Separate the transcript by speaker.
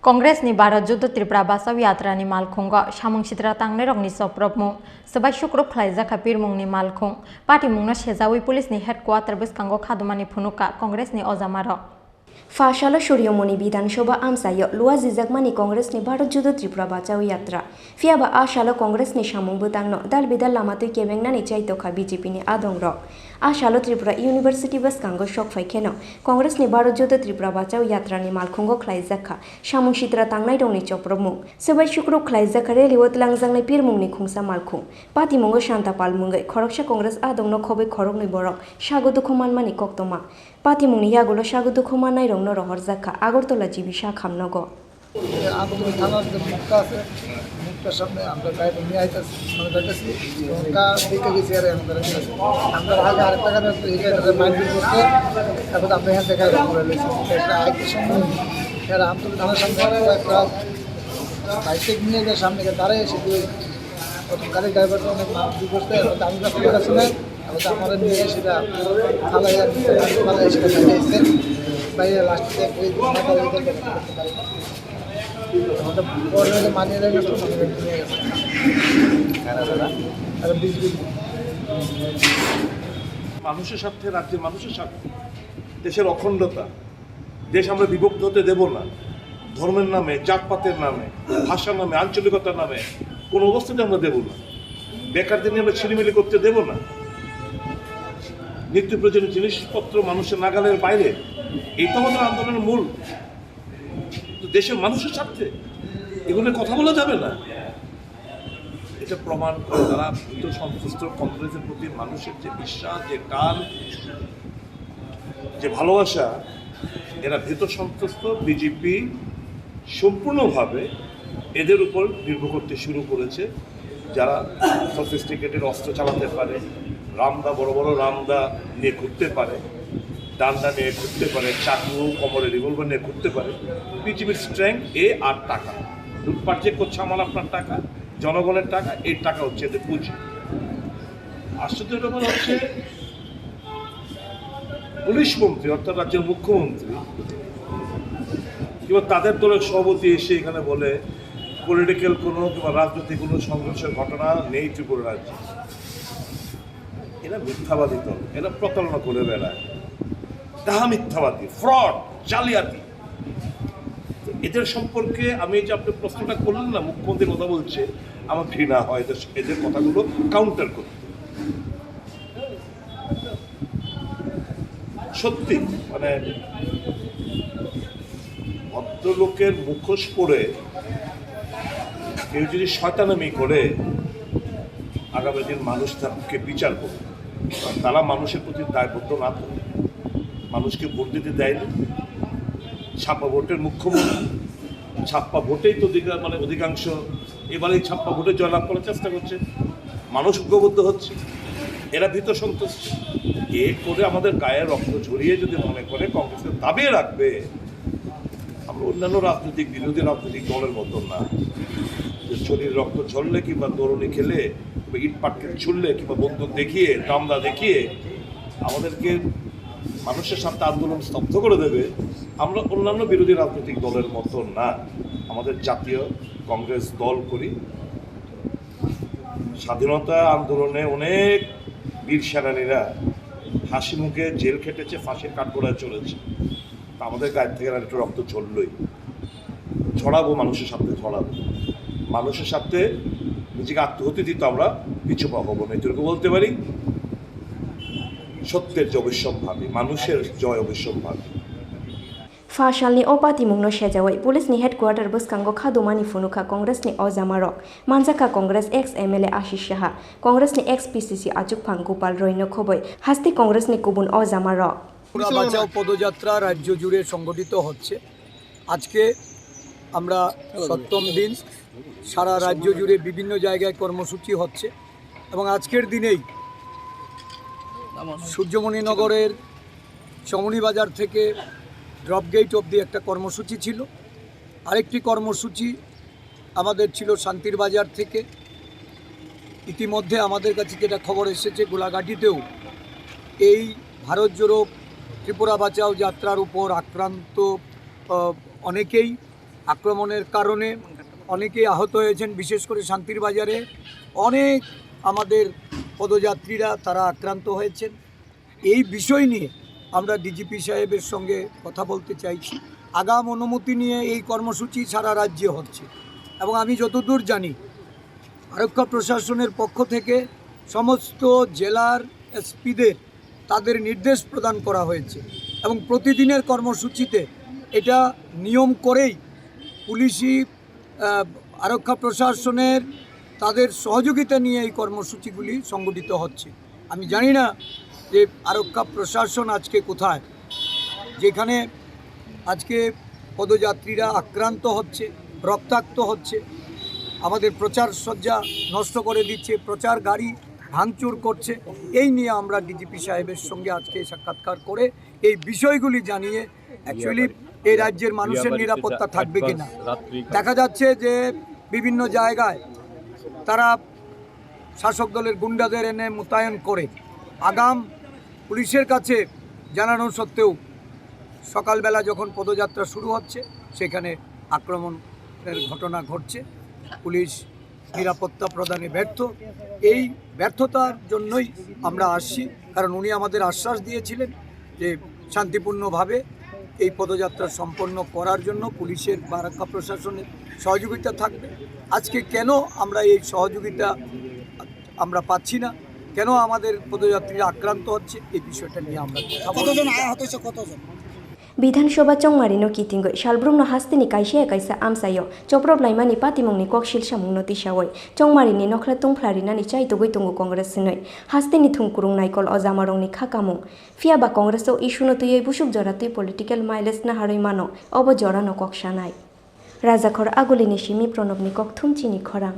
Speaker 1: Kongresni Bharat Jodho Tripura Basaw Yatrani Malkhungo Samung Sitra Tangnai Rokni Soprobmung Sebai Shukruk Khlaijaka Pirmungni Malkhung Patimungno Shejawi Pulisni Headquarter Biskango Khadumani Phunuka Kongresni Ojamarok Fashalo Shuryomoni Bidhanasabha Amsayo Lua Zizakmani Kongresni Bharat Jodho Tripura Basaw Yatra Fiaba Ashalo Kongresni Samung Butangno Dal Bidal Lamatui Kebengnani Chaitokha BJP ni Adongrok Ashalo Tripura University Biskango Shok Faikeno Kongresni Bharat Jodho Tripura Basaw Yatrani Malkhungo Khlaijaka Samung Sitra Tangnai Rokni Choprobmung Sebai Shukruk Khlaijaka Reliwat Langjangnai Pirmungni Khungsa Malkhung Patimungo Shantapal Mungai Khoroksha Kongres Adongno Khobai Khorokni Borok Sagodo Khumanmani Koktoma Patimungni Yagulo Sagodo Khumanai Rokno Rohorjaka Agortola Jibisha Khamnogo
Speaker 2: Agartala থানার যে মুখটা আছে মুখটার সামনে আমরা গাড়িটা নিয়ে আইতেছি মানে যাইতেছি ওটা দেখে গেছি আর আমাদের আমরা আগে আরেকটা গাড়ি এখানে মাইন্ড করতে তারপর আমরা এখান থেকে করে নিয়েছি একটা আইটের সময় এরা আমতলা থানার সামনে একটা বাইকে নিয়ে গিয়ে সামনে দাঁড়ায় এসে প্রথম গাড়ির ড্রাইভারটা অনেক মারধর করতে আমি রাস্তা পাচ্ছি না আমাদের নিয়ে সেটা থানায় সেটা বাইরে এসে বাইরে লাস্টে
Speaker 3: মানুষের স্বার্থে রাজ্যের মানুষের স্বার্থে দেশের অখণ্ডতা দেশ আমরা বিভক্ত হতে দেব না ধর্মের নামে জাতপাতের নামে ভাষার নামে আঞ্চলিকতার নামে কোনো অবস্থাতে আমরা দেব না বেকারদের নিয়ে আমরা ছিলিমিলি করতে দেব না নিত্য প্রয়োজনীয় জিনিসপত্র মানুষের নাগালের বাইরে এই তো আমাদের আন্দোলনের মূল দেশের মানুষের স্বার্থে এগুলো কথা বলা যাবে না এটা প্রমাণ করে তারা ভীত সন্ত্রস্ত কংগ্রেসের প্রতি মানুষের যে বিশ্বাস যে টান যে ভালোবাসা এরা ভীত সন্ত্রস্ত বিজেপি সম্পূর্ণভাবে এদের উপর নির্ভর করতে শুরু করেছে যারা সফিস্টিকেটেড অস্ত্র চালাতে পারে রামদা বড় বড় রামদা নিয়ে ঘুরতে পারে ডান্ডা নিয়ে ঘুরতে পারে চাকু কোমরে রিভলভার নিয়ে ঘুরতে পারে পৃথিবীর স্ট্রেংথ আর টাকা লুটপাট যে করছে আমার আপনার টাকা জনগণের টাকা এই টাকা হচ্ছে এদের পুঁজি আশ্চর্যের ব্যাপার হচ্ছে পুলিশ মন্ত্রী অর্থাৎ রাজ্যের মুখ্যমন্ত্রী কিংবা তাদের দলের সভাপতি এসে এখানে বলে পলিটিক্যাল কোনো কিংবা রাজনৈতিক কোনো সংঘর্ষের ঘটনা নেই ত্রিপুরা রাজ্যে এরা মিথ্যাবাদী দল এরা প্রতারণা করে বেড়ায় তাহা মিথ্যাবাদী ফ্রড জালিয়াতি এদের সম্পর্কে আমি যে আপনি প্রশ্নটা করলেন না মুখ্যমন্ত্রী কথা বলছে আমার ঘৃণা হয় এদের কথাগুলো কাউন্টার করতে সত্যি মানে ভদ্রলোকের মুখোশ পরে কেউ যদি শয়তানামি করে আগামী দিন মানুষ তাকে বিচার করবে তারা মানুষের প্রতি দায়বদ্ধ না থাকে মানুষকে ভোট দিতে দেয়নি ছাপ্পা ভোটের মুখ্যমন্ত্রী ছাপ্পা ভোটেই তো অধিকাংশ এবারে ছাপ্পা ভোটে জয়লাভ করার চেষ্টা করছে মানুষ ঐক্যবদ্ধ হচ্ছে এরা ভীত সন্তুষ্ট এ করে আমাদের গায়ে রক্ত ঝরিয়ে যদি মনে করে কংগ্রেসের দাবিয়ে রাখবে আমরা অন্যান্য রাজনৈতিক বিরোধী রাজনৈতিক দলের মতন না যে শরীর রক্ত ঝরলে কিংবা দৌড়নি খেলে কিংবা ইট পাটকে ছুড়লে কিংবা বন্দুক দেখিয়ে দামদা দেখিয়ে আমাদেরকে মানুষের সাথে আন্দোলন স্তব্ধ করে দেবে আমরা অন্যান্য বিরোধী রাজনৈতিক দলের মতো না আমাদের জাতীয় কংগ্রেস দল করি স্বাধীনতা আন্দোলনে অনেক বীর সেনানীরা হাসি মুখে জেল খেটেছে ফাঁসির কাঠগড়ায় চলেছে তা আমাদের গায়ের থেকে একটু রক্ত ঝরলই ছড়াবো মানুষের সাথে ছড়াবো মানুষের সাথে নিজেকে আত্মহতি দিতে আমরা পিছু পাবো না এটুকু বলতে পারি সত্যের যে অবশ্যম্ভাবী মানুষের জয় অবশ্যম্ভাবী
Speaker 1: Fashalni Opatimungno Shejawai Pulisni Headquarter Biskango Khadumani Phunuka Kongresni Ojamarok Manjaka Congress ex MLA Ashish Shaha Kongresni ex PCC Ajukphang Gopal Royno Khoboi Hasti Kongresni Kubun Ojamarok
Speaker 4: Tripura বাঁচাও পদযাত্রা রাজ্য জুড়ে সংগঠিত হচ্ছে আজকে আমরা সপ্তম দিন সারা রাজ্য জুড়ে বিভিন্ন জায়গায় কর্মসূচি হচ্ছে এবং আজকের দিনেই সূর্যমণিনগরের চমনি বাজার থেকে ড্রপ গেট অবধি একটা কর্মসূচি ছিল আরেকটি কর্মসূচি আমাদের ছিল শান্তির বাজার থেকে ইতিমধ্যে আমাদের কাছে যেটা খবর এসেছে গোলাঘাটিতেও এই ভারত জোড়ো ত্রিপুরা বাঁচাও যাত্রার উপর আক্রান্ত অনেকেই আক্রমণের কারণে অনেকেই আহত হয়েছেন, বিশেষ করে শান্তির বাজারে অনেক আমাদের পদযাত্রীরা তারা আক্রান্ত হয়েছেন। এই বিষয় নিয়ে আমরা ডিজিপি সাহেবের সঙ্গে কথা বলতে চাইছি। আগাম অনুমতি নিয়ে এই কর্মসূচি সারা রাজ্যে হচ্ছে এবং আমি যতদূর জানি আরক্ষা প্রশাসনের পক্ষ থেকে সমস্ত জেলার এসপিদের তাদের নির্দেশ প্রদান করা হয়েছে এবং প্রতিদিনের কর্মসূচিতে এটা নিয়ম করেই পুলিশি আরক্ষা প্রশাসনের তাদের সহযোগিতা নিয়ে এই কর্মসূচিগুলি সংগঠিত হচ্ছে। আমি জানি না যে আরক্ষা প্রশাসন আজকে কোথায়, যেখানে আজকে পদযাত্রীরা আক্রান্ত হচ্ছে, রক্তাক্ত হচ্ছে, আমাদের প্রচার সজ্জা নষ্ট করে দিচ্ছে, প্রচার গাড়ি ভাঙচুর করছে। এই নিয়ে আমরা ডিজিপি সাহেবের সঙ্গে আজকে সাক্ষাৎকার করে এই বিষয়গুলি জানিয়ে অ্যাকচুয়ালি এই রাজ্যের মানুষের নিরাপত্তা থাকবে কিনা। দেখা যাচ্ছে যে বিভিন্ন জায়গায় তারা শাসক দলের গুন্ডাদের এনে মোতায়েন করে আগাম পুলিশের কাছে জানানো সত্ত্বেও সকালবেলা যখন পদযাত্রা শুরু হচ্ছে সেখানে আক্রমণের ঘটনা ঘটছে। পুলিশ নিরাপত্তা প্রদানে ব্যর্থ। এই ব্যর্থতার জন্যই আমরা আসছি, কারণ উনি আমাদের আশ্বাস দিয়েছিলেন যে শান্তিপূর্ণভাবে এই পদযাত্রা সম্পন্ন করার জন্য পুলিশের বা আরক্ষা প্রশাসনের সহযোগিতা থাকবে। আজকে কেন আমরা এই সহযোগিতা আমরা পাচ্ছি না, কেন আমাদের পদযাত্রীরা আক্রান্ত হচ্ছে, এই বিষয়টা নিয়ে আমরা কতজন
Speaker 5: বিধানসভা চংমারিনো কিতিঙ্গৈ সালব্রুমনো হাস্তিনি কাইসে কাইসা আমসাयो चप्रब्लाइमानि पातिमुंनि ककसिल सामुंनो तिसावै चंमारिनि नखरा तुंफ्लारिनानि चाइतुगै तुंगु कंग्रेस सिनै हास्तिनि थुंकुरुं नाइकल अजामारंनि खाकामुं फियाबा कंग्रेसो इशुनो तुयै बुसुक जरातुय पलिटिकल माइलेज नाहारै मानो अब जरानो ककसानाय राजाखर आगुलिनि सिमी प्रणबनि ककथुमचिनि खरां।